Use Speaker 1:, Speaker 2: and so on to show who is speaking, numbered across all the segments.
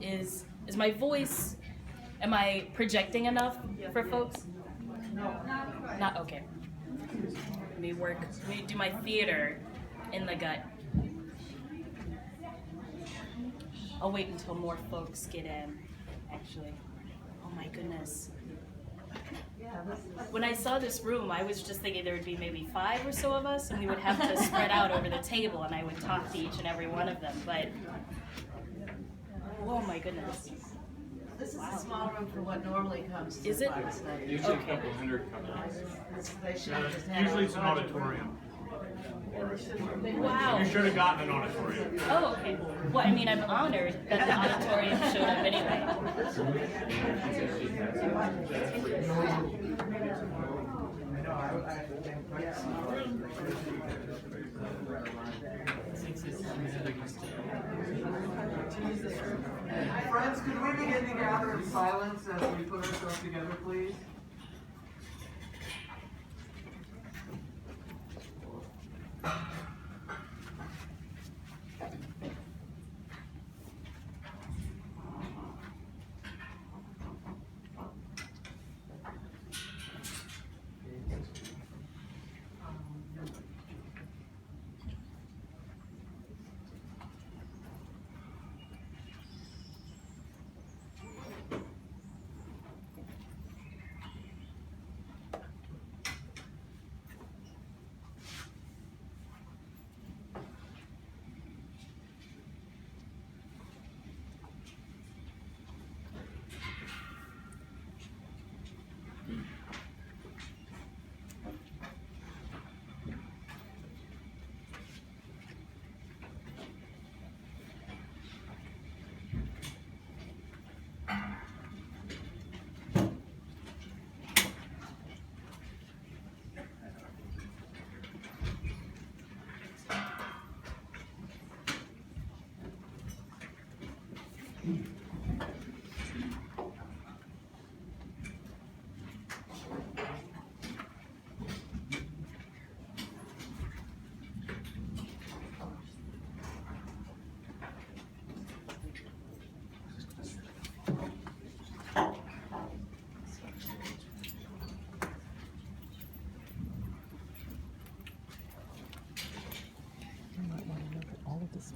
Speaker 1: Is my voice, am I projecting enough for folks? No. Not okay. Let me do my theater in the gut. I'll wait until more folks get in, actually. Oh my goodness. When I saw this room, I was just thinking there would be maybe 5 or so of us, and we would have to spread out over the table, and I would talk to each and every one of them, but oh my goodness.
Speaker 2: This is a small room for what normally comes to
Speaker 1: Is it?
Speaker 2: Bible study.
Speaker 3: Usually a couple hundred come in.
Speaker 4: Usually it's an auditorium.
Speaker 1: Wow.
Speaker 4: You should have gotten an auditorium.
Speaker 1: Oh, okay. Well, I mean, I'm honored that the auditorium showed up anyway.
Speaker 5: Friends, could we begin to gather in silence as we put ourselves together, please?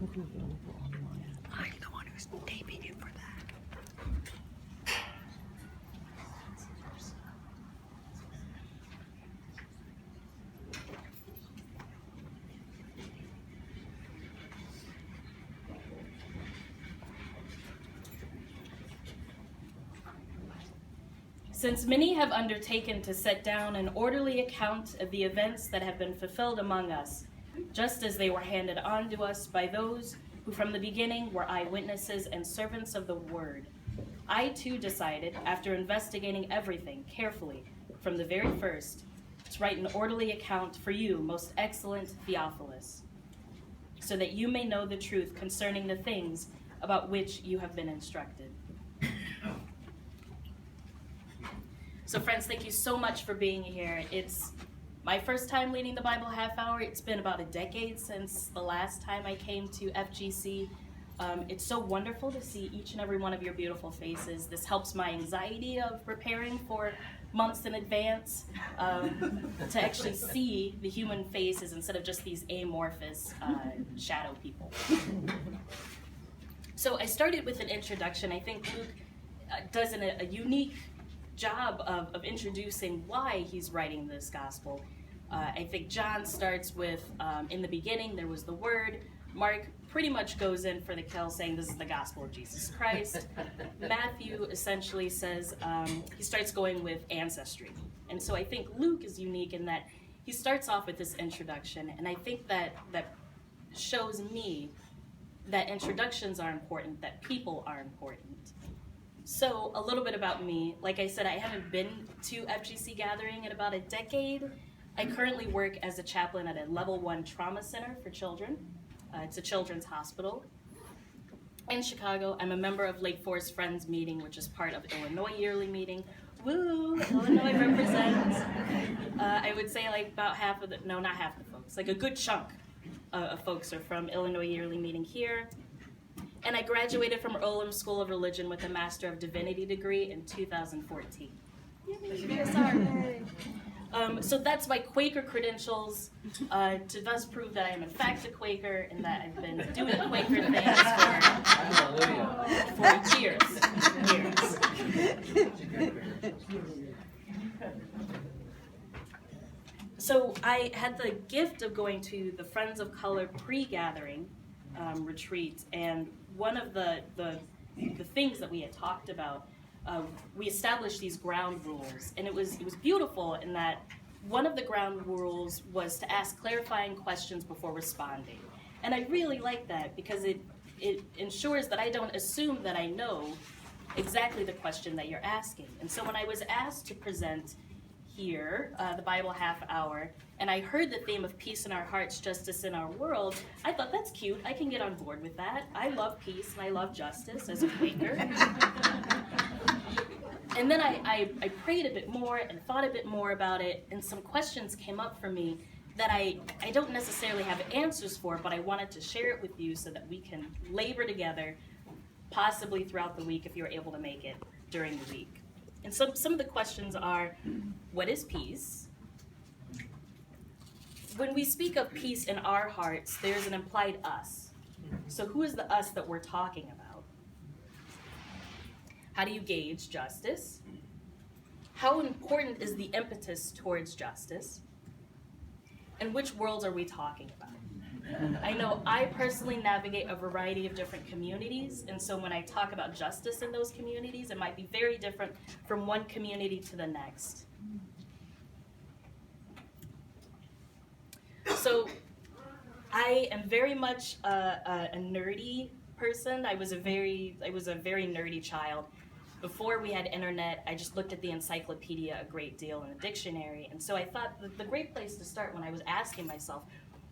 Speaker 6: Will be available online. I'm the one who's taping it for that.
Speaker 1: Since many have undertaken to set down an orderly account of the events that have been fulfilled among us, just as they were handed on to us by those who from the beginning were eyewitnesses and servants of the word, I too decided, after investigating everything carefully from the very first, to write an orderly account for you, most excellent Theophilus, so that you may know the truth concerning the things about which you have been instructed. So friends, thank you so much for being here. It's my first time leading the Bible half hour. It's been about a decade since the last time I came to FGC. It's so wonderful to see each and every one of your beautiful faces. This helps my anxiety of preparing for months in advance, to actually see the human faces instead of just these amorphous shadow people. So I started with an introduction. I think Luke does a unique job of introducing why he's writing this gospel. I think John starts with, in the beginning there was the Word. Mark pretty much goes in for the kill, saying this is the gospel of Jesus Christ. Matthew essentially says, he starts going with ancestry. And so I think Luke is unique in that he starts off with this introduction, and I think that shows me that introductions are important, that people are important. So a little bit about me. Like I said, I haven't been to FGC Gathering in about a decade. I currently work as a chaplain at a level 1 trauma center for children. It's a children's hospital in Chicago. I'm a member of Lake Forest Friends Meeting, which is part of Illinois Yearly Meeting. Woo! Illinois represents. I would say like about half of the, no, not half the folks, like a good chunk of folks are from Illinois Yearly Meeting here. And I graduated from Earlham School of Religion with a Master of Divinity degree in 2014. So that's my Quaker credentials, to thus prove that I am in fact a Quaker and that I've been doing Quaker things for years. So I had the gift of going to the Friends of Color pre-gathering retreat, and one of the things that we had talked about, we established these ground rules, and it was beautiful in that one of the ground rules was to ask clarifying questions before responding. And I really like that because it ensures that I don't assume that I know exactly the question that you're asking. And so when I was asked to present here, the Bible half hour, and I heard the theme of peace in our hearts, justice in our world, I thought, that's cute, I can get on board with that. I love peace and I love justice as a Quaker. And then I prayed a bit more and thought a bit more about it, and some questions came up for me that I don't necessarily have answers for, but I wanted to share it with you so that we can labor together, possibly throughout the week if you're able to make it during the week. And some of the questions are, what is peace? When we speak of peace in our hearts, there's an implied us. So who is the us that we're talking about? How do you gauge justice? How important is the impetus towards justice? And which worlds are we talking about? I know I personally navigate a variety of different communities, and so when I talk about justice in those communities, it might be very different from one community to the next. So I am very much a nerdy person. I was a very nerdy child. Before we had internet, I just looked at the encyclopedia a great deal and the dictionary, and so I thought that the great place to start when I was asking myself,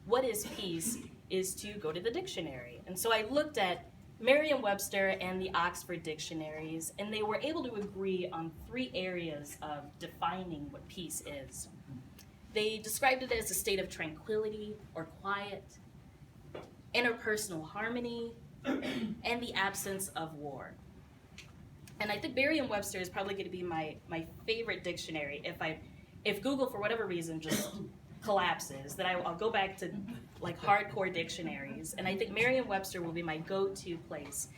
Speaker 1: what is peace, is to go to the dictionary. And so I looked at Merriam-Webster and the Oxford dictionaries, and they were able to agree on 3 areas of defining what peace is. They described it as a state of tranquility or quiet, interpersonal harmony, and the absence of war. And I think Merriam-Webster is probably going to be my favorite dictionary. If Google, for whatever reason, just collapses, then I'll go back to like hardcore dictionaries, and I think Merriam-Webster will be my go-to place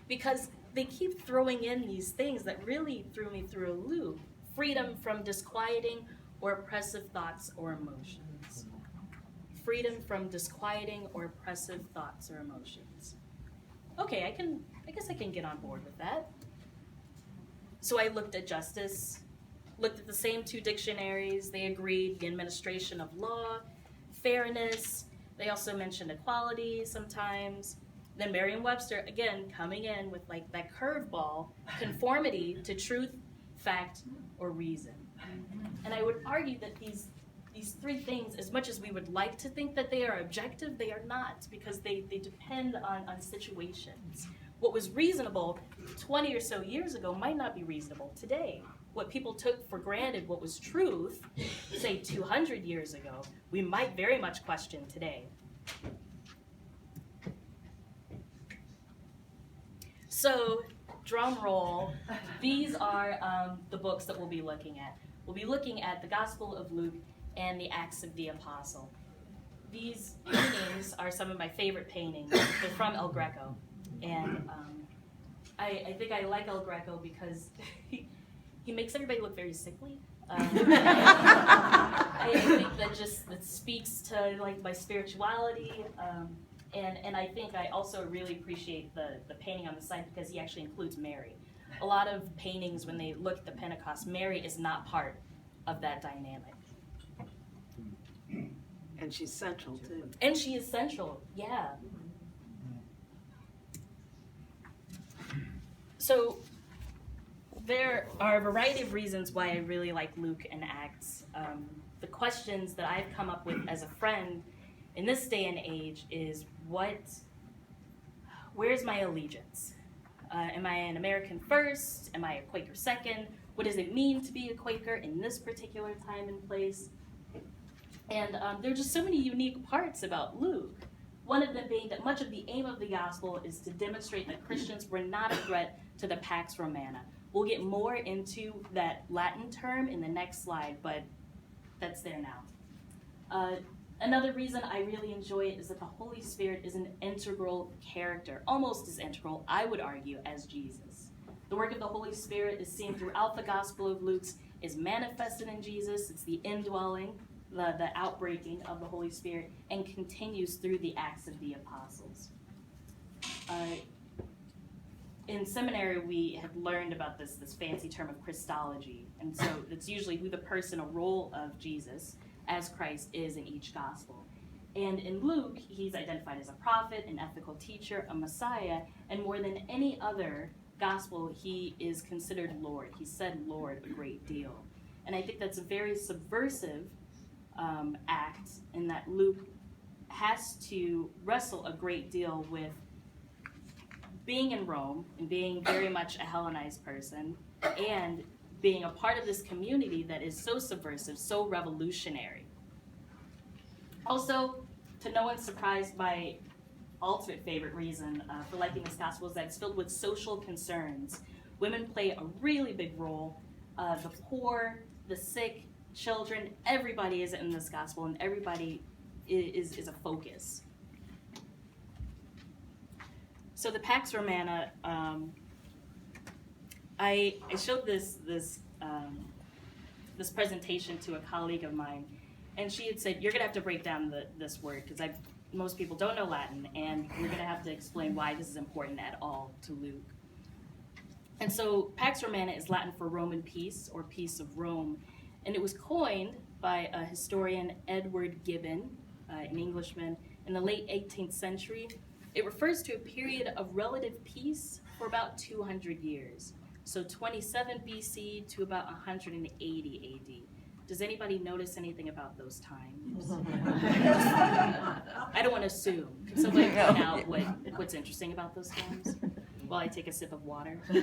Speaker 1: because they keep throwing in these things that really threw me through a loop. Freedom from disquieting or oppressive thoughts or emotions. Freedom from disquieting or oppressive thoughts or emotions. Okay, I guess I can get on board with that. So I looked at justice, looked at the same 2 dictionaries. They agreed the administration of law, fairness. They also mentioned equality sometimes. Then Merriam-Webster, again, coming in with like that curveball, conformity to truth, fact, or reason. And I would argue that these 3 things, as much as we would like to think that they are objective, they are not, because they depend on situations. What was reasonable 20 or so years ago might not be reasonable today. What people took for granted, what was truth, say 200 years ago, we might very much question today. So, drum roll, these are the books that we'll be looking at. We'll be looking at the Gospel of Luke and the Acts of the Apostle. These paintings are some of my favorite paintings. They're from El Greco. And I think I like El Greco because he makes everybody look very sickly. I think that speaks to like my spirituality, and I think I also really appreciate the painting on the side because he actually includes Mary. A lot of paintings, when they look at the Pentecost, Mary is not part of that dynamic.
Speaker 2: And she's central too.
Speaker 1: And she is central, yeah. So there are a variety of reasons why I really like Luke and Acts. The questions that I've come up with as a friend in this day and age is where's my allegiance? Am I an American first? Am I a Quaker second? What does it mean to be a Quaker in this particular time and place? And there are just so many unique parts about Luke. One of them being that much of the aim of the gospel is to demonstrate that Christians were not a threat to the Pax Romana. We'll get more into that Latin term in the next slide, but that's there now. Another reason I really enjoy it is that the Holy Spirit is an integral character, almost as integral, I would argue, as Jesus. The work of the Holy Spirit is seen throughout the Gospel of Luke, is manifested in Jesus. It's the indwelling, the outbreaking of the Holy Spirit, and continues through the Acts of the Apostles. In seminary, we have learned about this fancy term of Christology, and so it's usually who the person or role of Jesus as Christ is in each gospel. And in Luke, he's identified as a prophet, an ethical teacher, a Messiah, and more than any other gospel, he is considered Lord. He said Lord a great deal. And I think that's a very subversive act in that Luke has to wrestle a great deal with being in Rome and being very much a Hellenized person and being a part of this community that is so subversive, so revolutionary. Also, to no one's surprise, my ultimate favorite reason for liking this gospel is that it's filled with social concerns. Women play a really big role. The poor, the sick, children, everybody is in this gospel, and everybody is a focus. So the Pax Romana, I showed this presentation to a colleague of mine, and she had said, "You're gonna have to break down this word because most people don't know Latin, and you're gonna have to explain why this is important at all to Luke." And so Pax Romana is Latin for Roman peace or peace of Rome, and it was coined by a historian, Edward Gibbon, an Englishman, in the late 18th century. It refers to a period of relative peace for about 200 years. So 27 BC to about 180 AD. Does anybody notice anything about those times? I don't want to assume. Can somebody point out what's interesting about those times while I take a sip of water?
Speaker 2: Peace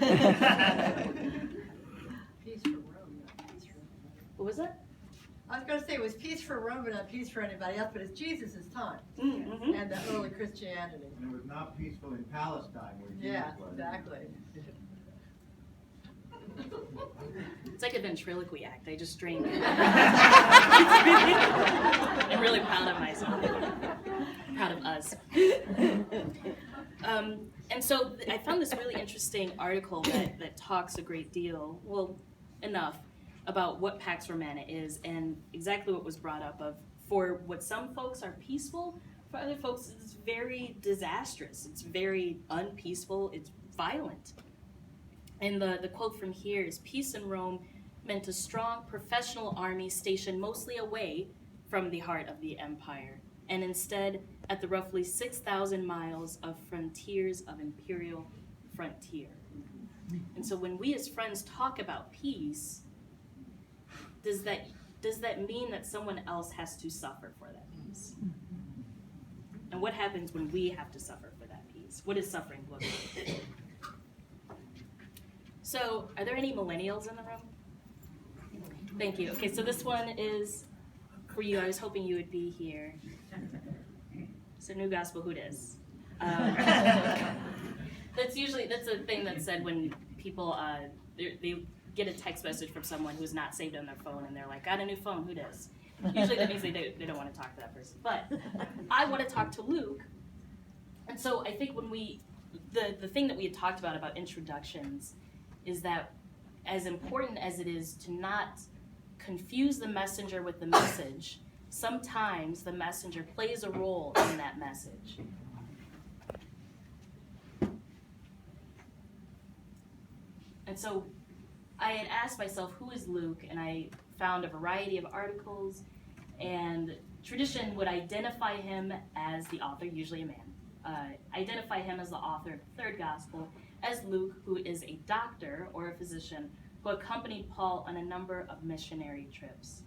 Speaker 2: for Rome, not peace for
Speaker 1: What was that?
Speaker 2: I was going to say it was peace for Rome and not peace for anybody else, but it's Jesus' time
Speaker 1: Mm-hmm.
Speaker 2: and the early Christianity.
Speaker 7: And it was not peaceful in Palestine where Jesus
Speaker 2: Yeah,
Speaker 7: was.
Speaker 2: exactly.
Speaker 1: It's like a ventriloquy act. I just drink. I'm really proud of myself. Proud of us. And so I found this really interesting article that talks a great deal, well, enough, about what Pax Romana is and exactly what was brought up of, for what some folks are peaceful, for other folks it's very disastrous. It's very unpeaceful. It's violent. And the quote from here is, "Peace in Rome meant a strong professional army stationed mostly away from the heart of the empire, and instead at the roughly 6,000 miles of frontiers of imperial frontier." And so when we as friends talk about peace, does that mean that someone else has to suffer for that peace? And what happens when we have to suffer for that peace? What does suffering look like? So, are there any millennials in the room? Thank you. Okay, so this one is for you. I was hoping you would be here. So, New Gospel, who dis? That's a thing that's said when people they get a text message from someone who's not saved on their phone, and they're like, "Got a new phone? Who dis?" Usually that means they don't want to talk to that person. But I want to talk to Luke, and so I think when the thing that we had talked about introductions is that as important as it is to not confuse the messenger with the message, sometimes the messenger plays a role in that message. And so I had asked myself, who is Luke? And I found a variety of articles, and tradition would identify him as the author, usually a man, identify him as the author of the third gospel, as Luke, who is a doctor or a physician who accompanied Paul on a number of missionary trips.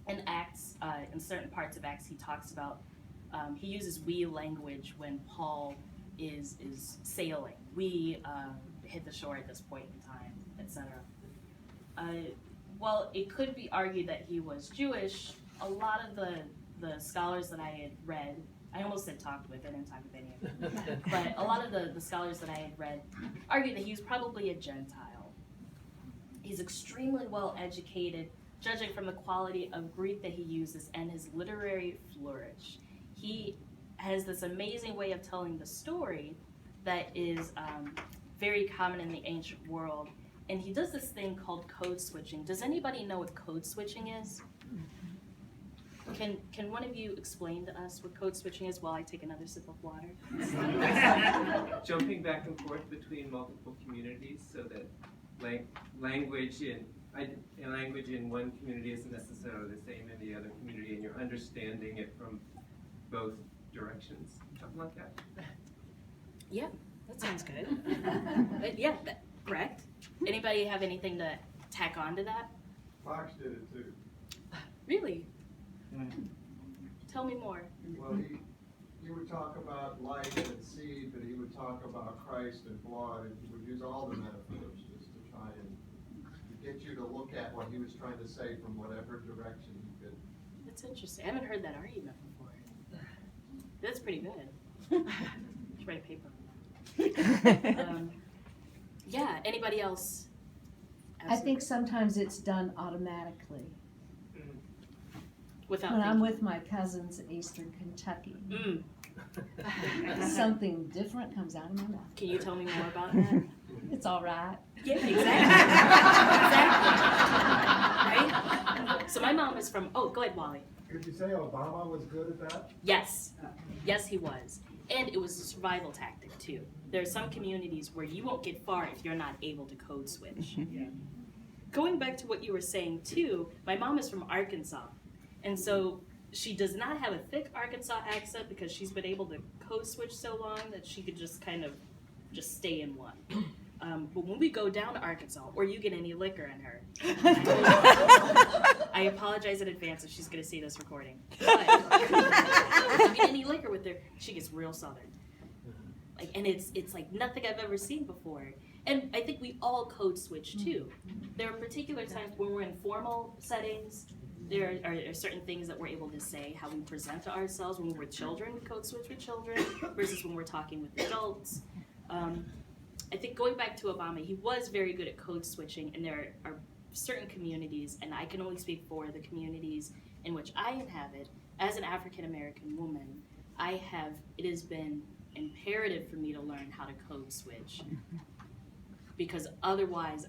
Speaker 1: In Acts, in certain parts of Acts, he talks about, he uses we language when Paul is sailing. We hit the shore at this point in time, etc. While it could be argued that he was Jewish, a lot of the scholars that I had read, I almost said talked with, I didn't talk with any of them. But a lot of the scholars that I had read argued that he was probably a Gentile. He's extremely well educated, judging from the quality of Greek that he uses and his literary flourish. He has this amazing way of telling the story that is very common in the ancient world. And he does this thing called code switching. Does anybody know what code switching is? Can one of you explain to us what code switching is while I take another sip of water?
Speaker 8: Jumping back and forth between multiple communities so that language in one community isn't necessarily the same in the other community, and you're understanding it from both directions. Something like that.
Speaker 1: Yeah, that sounds good. But yeah, correct. Anybody have anything to tack on to that?
Speaker 9: Pax did it too.
Speaker 1: Really? Tell me more.
Speaker 9: Well, he would talk about light and seed, but he would talk about Christ and blood, and he would use all the metaphors just to try and get you to look at what he was trying to say from whatever direction he could.
Speaker 1: That's interesting. I haven't heard that argument before. That's pretty good. Should write a paper on that. Yeah, anybody else?
Speaker 10: I think sometimes it's done automatically.
Speaker 1: Without
Speaker 10: When I'm
Speaker 1: thinking.
Speaker 10: with my cousins in Eastern Kentucky,
Speaker 1: Mm.
Speaker 10: something different comes out of my mouth.
Speaker 1: Can you tell me more about that?
Speaker 10: It's all right.
Speaker 1: Yeah, exactly. Exactly. Right? So my mom is from, oh, go ahead, Wally.
Speaker 9: Could you say Obama was good at that?
Speaker 1: Yes. Yes, he was. And it was a survival tactic, too. There are some communities where you won't get far if you're not able to code switch. Going back to what you were saying, too, my mom is from Arkansas. And so she does not have a thick Arkansas accent because she's been able to code switch so long that she could just kind of just stay in one. But when we go down to Arkansas, or you get any liquor in her, I apologize in advance if she's going to see this recording. But if you get any liquor with her, she gets real southern. Like, and it's like nothing I've ever seen before. And I think we all code switch too. There are particular times when we're in formal settings. There are certain things that we're able to say, how we present to ourselves when we're with children, we code switch with children, versus when we're talking with adults. I think going back to Obama, he was very good at code switching, and there are certain communities, and I can only speak for the communities in which I inhabit, as an African American woman, it has been imperative for me to learn how to code switch. Because otherwise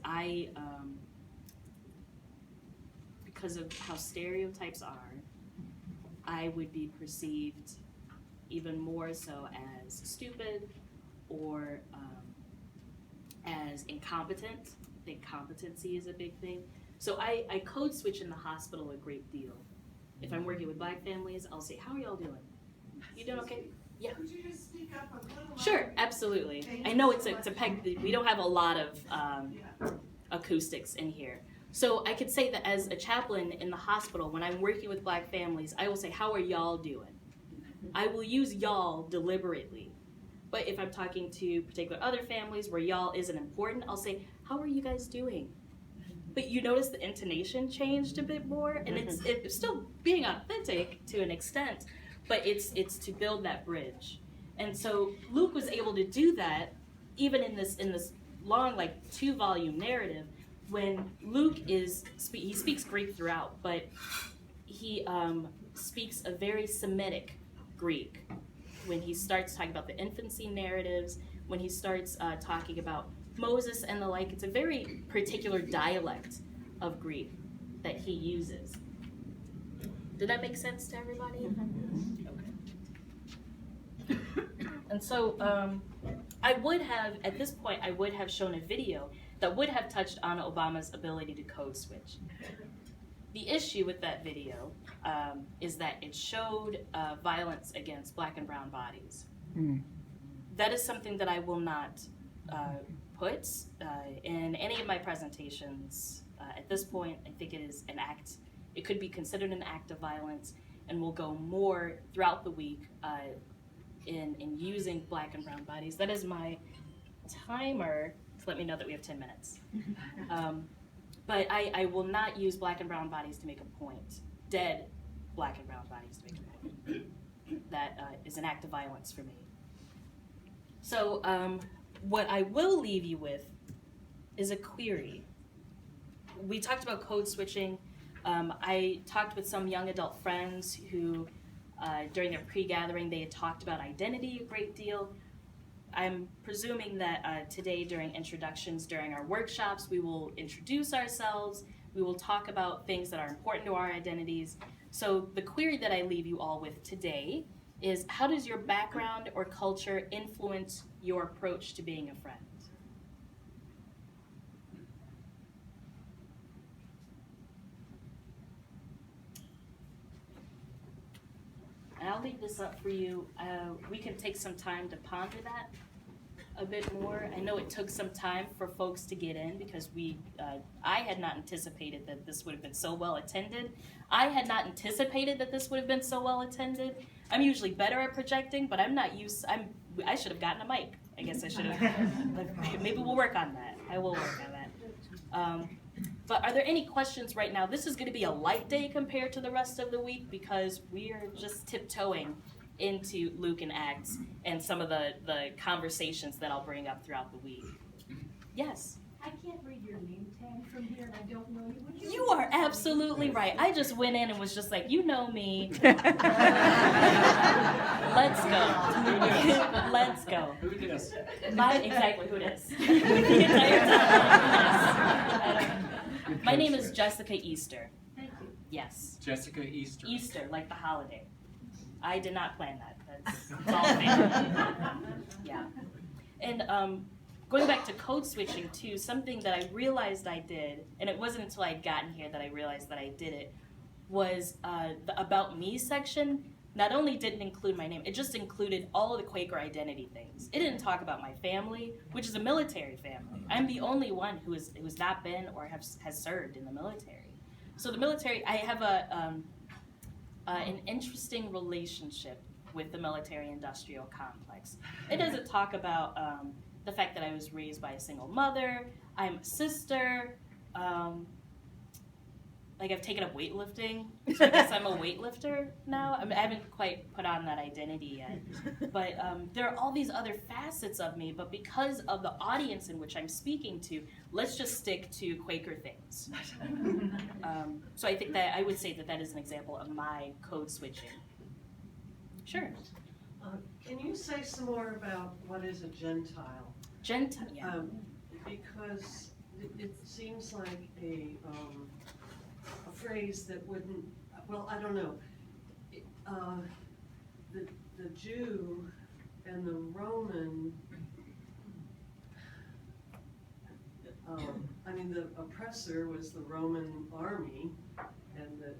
Speaker 1: because of how stereotypes are, I would be perceived even more so as stupid or as incompetent. I think competency is a big thing. So I code switch in the hospital a great deal. If I'm working with Black families, I'll say, how are y'all doing? You doing okay? Yeah.
Speaker 5: Could you just speak up a little?
Speaker 1: Sure, absolutely. I know it's a peg. We don't have a lot of acoustics in here. So I could say that as a chaplain in the hospital, when I'm working with Black families, I will say, how are y'all doing? I will use y'all deliberately. But if I'm talking to particular other families where y'all isn't important, I'll say, how are you guys doing? But you notice the intonation changed a bit more, and it's still being authentic to an extent, but it's to build that bridge. And so Luke was able to do that even in this long, like 2-volume narrative. When Luke he speaks Greek throughout, but he speaks a very Semitic Greek. When he starts talking about the infancy narratives, when he starts talking about Moses and the like, it's a very particular dialect of Greek that he uses. Did that make sense to everybody? Okay. And so I would have, at this point, shown a video that would have touched on Obama's ability to code switch. The issue with that video is that it showed violence against Black and brown bodies. That is something that I will not put in any of my presentations. At this point, I think it is an act, it could be considered an act of violence, and we'll go more throughout the week in using Black and brown bodies. That is my timer to let me know that we have 10 minutes. But I will not use Black and brown bodies to make a point. Dead Black and brown bodies to make a point. that is an act of violence for me. So what I will leave you with is a query. We talked about code switching. I talked with some young adult friends who, during their pre-gathering, they had talked about identity a great deal. I'm presuming that today during introductions, during our workshops, we will introduce ourselves, we will talk about things that are important to our identities. So the query that I leave you all with today is, how does your background or culture influence your approach to being a friend? And I'll leave this up for you. We can take some time to ponder that a bit more. I know it took some time for folks to get in because I had not anticipated that this would have been so well attended. I had not anticipated that this would have been so well attended. I'm usually better at projecting, but I'm not used. I should have gotten a mic. I guess I should have. Maybe we'll work on that. I will work on that. But are there any questions right now? This is going to be a light day compared to the rest of the week because we are just tiptoeing into Luke and Acts and some of the conversations that I'll bring up throughout the week. Yes?
Speaker 11: I can't read your name tag from here and I don't know you. Would you?
Speaker 1: You are absolutely right. I just went in and was just like, you know me. Let's go. Let's go.
Speaker 3: Who dis?
Speaker 1: Exactly, who dis? The entire time. Yes. My name is Jessica Easter.
Speaker 11: Thank you.
Speaker 1: Yes.
Speaker 3: Jessica Easter.
Speaker 1: Easter, like the holiday. I did not plan that. That's all family. Yeah. And going back to code switching too, something that I realized I did, and it wasn't until I'd gotten here that I realized that I did it, was the About Me section not only didn't include my name, it just included all of the Quaker identity things. It didn't talk about my family, which is a military family. I'm the only one who's not been or has served in the military. So the military, I have an interesting relationship with the military-industrial complex. It doesn't talk about the fact that I was raised by a single mother. I'm a sister. I've taken up weightlifting, so I guess I'm a weightlifter now. I haven't quite put on that identity yet. But there are all these other facets of me, but because of the audience in which I'm speaking to, let's just stick to Quaker things. So I think that I would say that is an example of my code switching. Sure.
Speaker 12: Can you say some more about what is a Gentile?
Speaker 1: Gentile, yeah.
Speaker 12: Because it seems like a phrase that wouldn't, well, I don't know. The Jew and the Roman, the oppressor was the Roman army, and the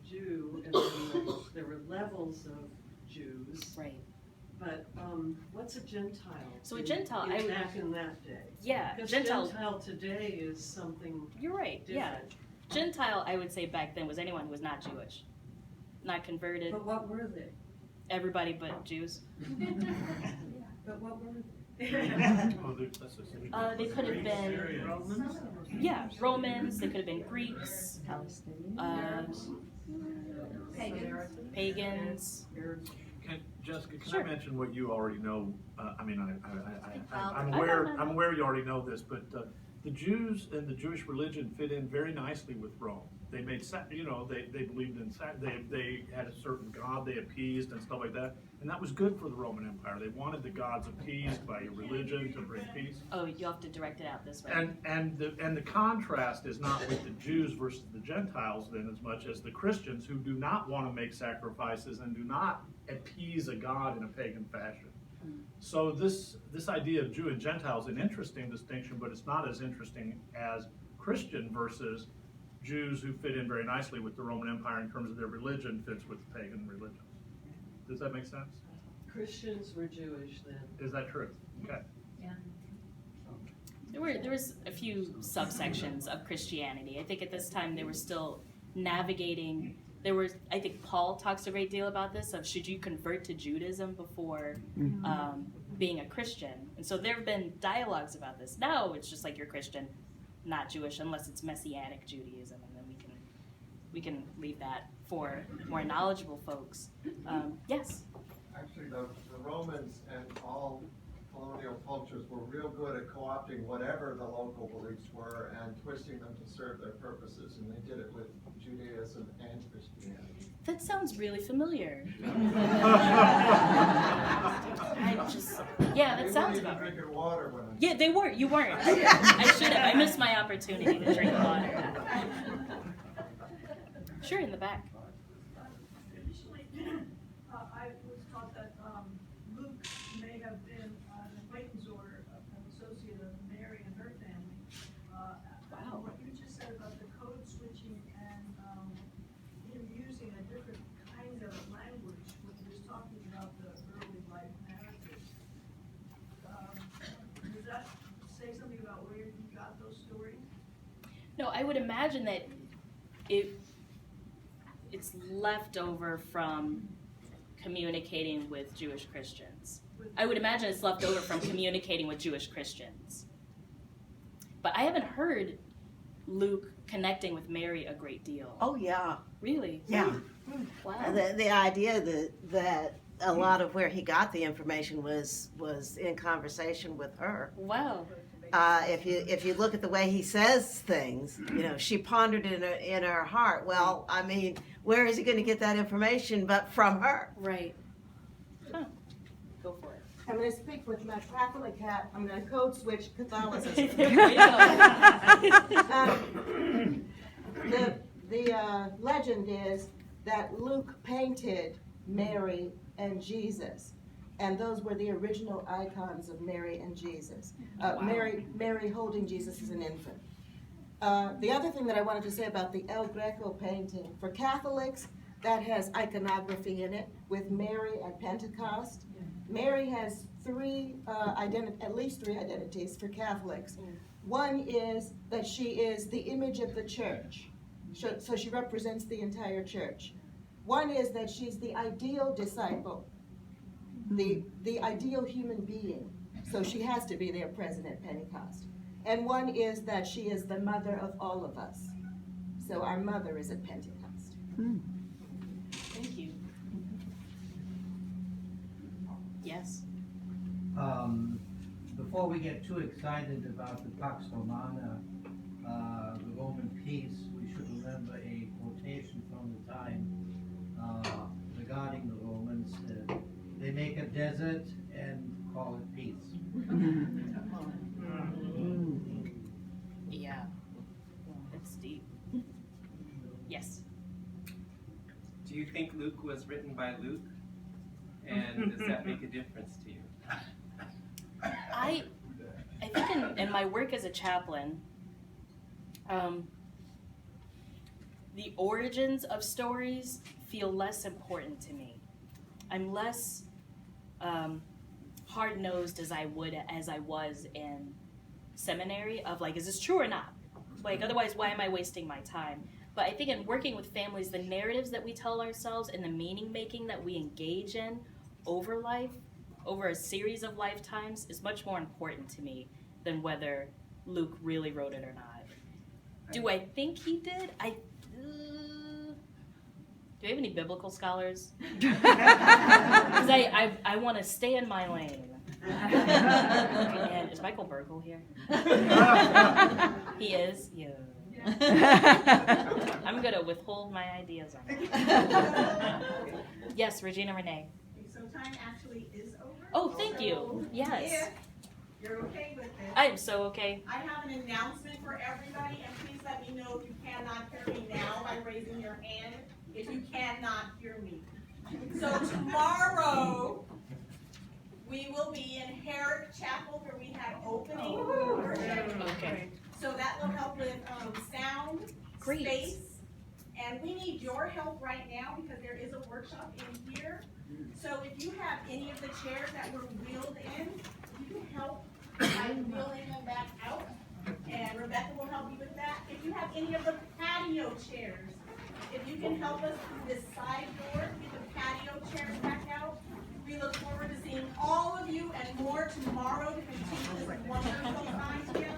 Speaker 12: Jew, and then there were levels of Jews.
Speaker 1: Right.
Speaker 12: But what's a Gentile?
Speaker 1: So a Gentile,
Speaker 12: back in that day.
Speaker 1: Yeah,
Speaker 12: because
Speaker 1: Gentile
Speaker 12: today is something.
Speaker 1: You're right.
Speaker 12: Different.
Speaker 1: Yeah, Gentile, I would say back then was anyone who was not Jewish, not converted.
Speaker 12: But what were they?
Speaker 1: Everybody but Jews.
Speaker 12: But what were they?
Speaker 1: They could have been
Speaker 12: Romans.
Speaker 1: Yeah, Romans. They could have been Greeks. Pagans.
Speaker 4: Jessica, can
Speaker 1: Sure.
Speaker 4: I mention what you already know? I'm
Speaker 1: I'm
Speaker 4: aware you already know this, but the Jews and the Jewish religion fit in very nicely with Rome. They made, they believed in, they had a certain god they appeased and stuff like that, and that was good for the Roman Empire. They wanted the gods appeased by your religion to bring peace.
Speaker 1: Oh, you have to direct it out this way.
Speaker 4: And the contrast is not with the Jews versus the Gentiles then as much as the Christians who do not want to make sacrifices and do not appease a god in a pagan fashion. So this idea of Jew and Gentile is an interesting distinction, but it's not as interesting as Christian versus Jews who fit in very nicely with the Roman Empire in terms of their religion fits with the pagan religions. Does that make sense?
Speaker 12: Christians were Jewish then.
Speaker 4: Is that true? Okay.
Speaker 11: Yeah.
Speaker 1: There was a few subsections of Christianity. I think at this time they were still navigating. I think Paul talks a great deal about this, of should you convert to Judaism before being a Christian? And so there have been dialogues about this. Now it's just like you're Christian, not Jewish, unless it's Messianic Judaism, and then we can we can leave that for more knowledgeable folks. Yes?
Speaker 9: Actually, the Romans and all colonial cultures were real good at co-opting whatever the local beliefs were and twisting them to serve their purposes, and they did it with Judaism and Christianity.
Speaker 1: That sounds really familiar. Yeah, that sounds about right.
Speaker 9: Drinking water when I...
Speaker 1: Yeah, they were. You weren't. I should have. I missed my opportunity to drink water. Sure, in the back.
Speaker 11: Initially, I was taught that Luke may have been an acquaintance or an associate of Mary and her family.
Speaker 1: Wow.
Speaker 11: What you just said about the code switching and him using a different kind of language when he was talking about the early life narratives. Does that say something about where he got those stories?
Speaker 1: No, I would imagine that it's left over from communicating with Jewish Christians. I would imagine it's left over from communicating with Jewish Christians. But I haven't heard Luke connecting with Mary a great deal.
Speaker 6: Oh, yeah.
Speaker 1: Really?
Speaker 6: Yeah.
Speaker 1: Wow.
Speaker 6: The idea that a lot of where he got the information was in conversation with her.
Speaker 1: Wow.
Speaker 6: If you look at the way he says things, she pondered it in her heart. Well, I mean, where is he going to get that information but from her?
Speaker 1: Right. Huh. Go for it.
Speaker 13: I'm going to speak with my Catholic hat. I'm going to code switch Catholicism. The legend is that Luke painted Mary and Jesus. And those were the original icons of Mary and Jesus.
Speaker 1: Wow.
Speaker 13: Mary holding Jesus as an infant. The other thing that I wanted to say about the El Greco painting, for Catholics, that has iconography in it with Mary at Pentecost. Mary has at least three identities for Catholics. One is that she is the image of the church, so she represents the entire church. One is that she's the ideal disciple, the ideal human being, so she has to be there present at Pentecost. And one is that she is the mother of all of us, so our mother is at Pentecost.
Speaker 1: Thank you. Yes?
Speaker 14: Before we get too excited about the Pax Romana, the Roman peace, we should remember a quotation from the time regarding the Romans. They make a desert and call it peace.
Speaker 1: Yeah. It's deep. Yes?
Speaker 8: Do you think Luke was written by Luke? And does that make a difference to you?
Speaker 1: I think in my work as a chaplain, the origins of stories feel less important to me. I'm less hard-nosed as I was in seminary of like, is this true or not? Like, otherwise, why am I wasting my time? But I think in working with families, the narratives that we tell ourselves and the meaning-making that we engage in over life, over a series of lifetimes, is much more important to me than whether Luke really wrote it or not. Do I think he did? Do we have any biblical scholars? Because I want to stay in my lane. And is Michael Burkle here? He is? Yeah. I'm going to withhold my ideas on it. Yes, Regina Renee.
Speaker 11: So time actually is over.
Speaker 1: Oh, thank you. Yes.
Speaker 11: If you're okay with this.
Speaker 1: I am so okay.
Speaker 11: I have an announcement for everybody, and please let me know if you cannot hear me now by raising your hand if you cannot hear me. So tomorrow, we will be in Herrick Chapel where we have opening worship.
Speaker 1: Okay.
Speaker 11: So that will help with sound,
Speaker 1: Great.
Speaker 11: space, and we need your help right now because there is a workshop in here. So if you have any of the chairs that were wheeled in, you can help by wheeling them back out, and Rebecca will help you with that. If you have any of the patio chairs, if you can help us through this side door, get the patio chairs back out. We look forward to seeing all of you and more tomorrow to continue this wonderful time together.